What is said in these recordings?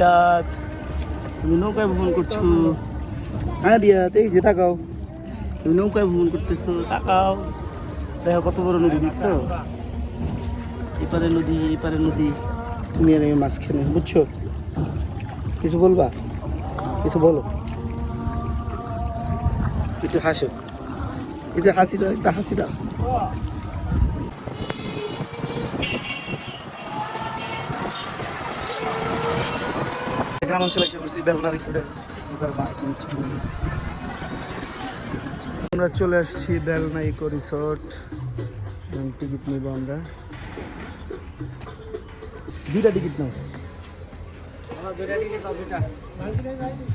রিয়াদ, তুমি নৌকায় ভ্রমণ করছো। হ্যাঁ রিয়াদ, এই যে তাকাও, তুমি নৌকায় ভ্রমণ করতেছো, তাকাও। দেখো কত বড় নদী, দেখছো? এপারে নদী, এপারে নদী, তুমি আর আমি মাঝখানে, বুঝছো? কিছু বলবা? কিছু বলো, একটু হাসো, একটু হাসি দাও, একটু হাসি দাও। গ্রাম অঞ্চলে এসে পড়ছি, বেলনা রিসোর্টে। আমরা চলে আসছি বেলনা ইকো রিসোর্ট। টিকিট নিব আমরা, 2টা টিকিট নাও।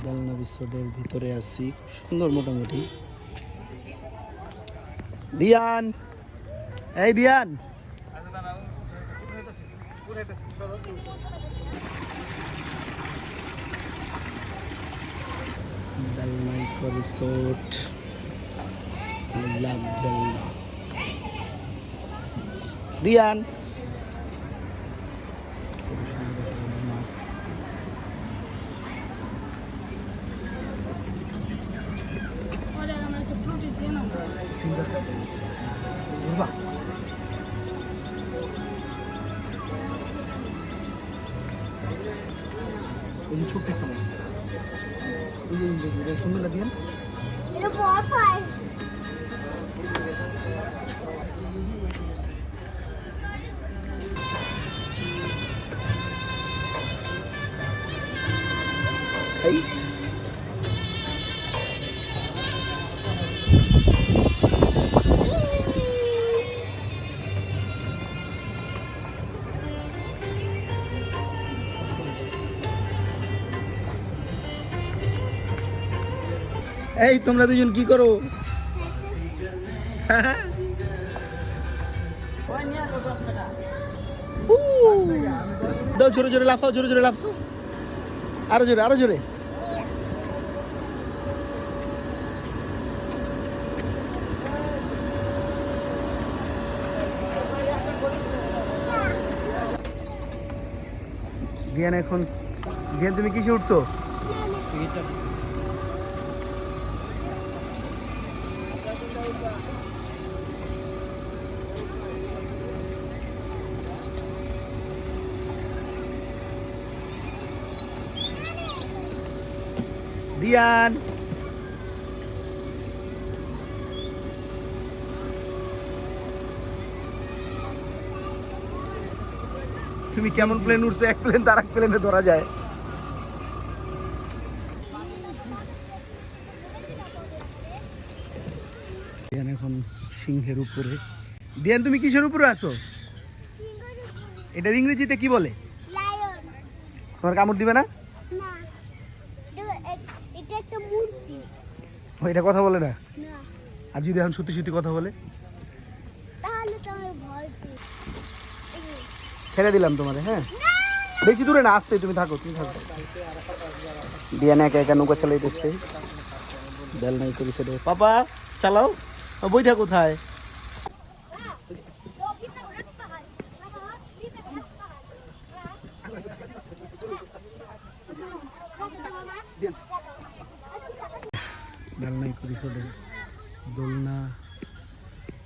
বেলনা রিসোর্টের ভিতরে আছি, সুন্দর মোটামুটি। দিয়ান, এই দিয়ান, বেলনা ইকো রিসোর্ট, বেলনা। দিয়ান, ছোট্ট একটা মাছ, সুন্দর লাগে। এই তোমরা দুজন কি করো? দাও, জোরে জোরে লাফাও, জোরে জোরে লাফাও, আরো জোরে, আরো জোরে। জ্ঞান এখন, জ্ঞান তুমি কিসে উঠছো? দিয়ান, তুমি কেমন প্লেন উঠছো? এক প্লেন তার এক প্লেনে ধরা যায়। দিয়ান এখন সিংহের উপরে। দিয়ান তুমি কিসের উপরে আছো? এটার ইংরেজিতে কি বলে? তোমার কামড় দিবে না? এটা কথা বলে না? আর যদি এখন সত্যি সত্যি কথা বলে? ছেড়ে দিলাম তোমারে। হ্যাঁ, বেশি দূরে না, আসতে তুমি থাকো, তুমি থাকো। দিয়ান একা একা নৌকা চালাইতেছে বেলনা ইকো রিসোর্টে। পাপা চালাও, বইটা কোথায়? বেলনা ইকো রিসোর্টে দোলনা,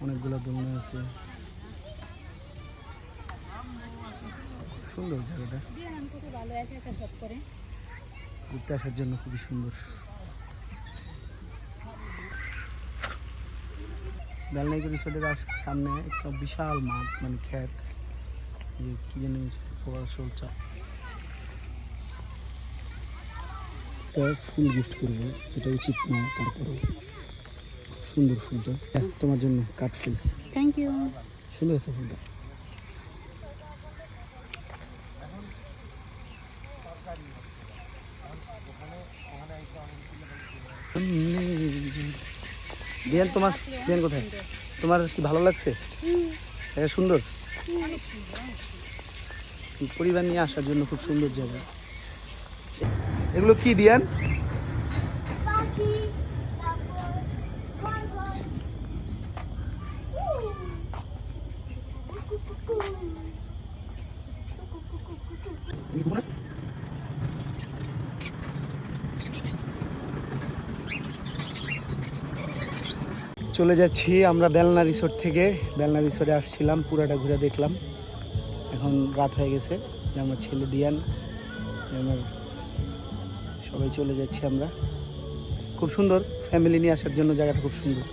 অনেকগুলো দোলনা আছে, সুন্দর জায়গাটা, ঘুরতে আসার জন্য খুবই সুন্দর। বেলনা ইকো রিসোর্টের সামনে একটা বিশাল মাঠ, মানে ক্ষেত, কি জানি চলছে। ফুল গিফট করবো, যেটা উচিত না, তারপরে সুন্দর ফুলটা তোমার জন্য, কাঠ ফুল। Thank you. সুন্দর আছে ফুলটা। দিয়ান, তোমার দিয়ান কোথায়? তোমার কি ভালো লাগছে? এটা সুন্দর, পরিবার নিয়ে আসার জন্য খুব সুন্দর জায়গা। এগুলো কি দিয়ান? চলে যাচ্ছি আমরা বেলনা রিসোর্ট থেকে। বেলনা রিসোর্টে আসছিলাম, পুরাটা ঘুরে দেখলাম। এখন রাত হয়ে গেছে, আমার ছেলে দিয়ান, আমার সবাই চলে যাচ্ছি আমরা। খুব সুন্দর, ফ্যামিলি নিয়ে আসার জন্য জায়গাটা খুব সুন্দর।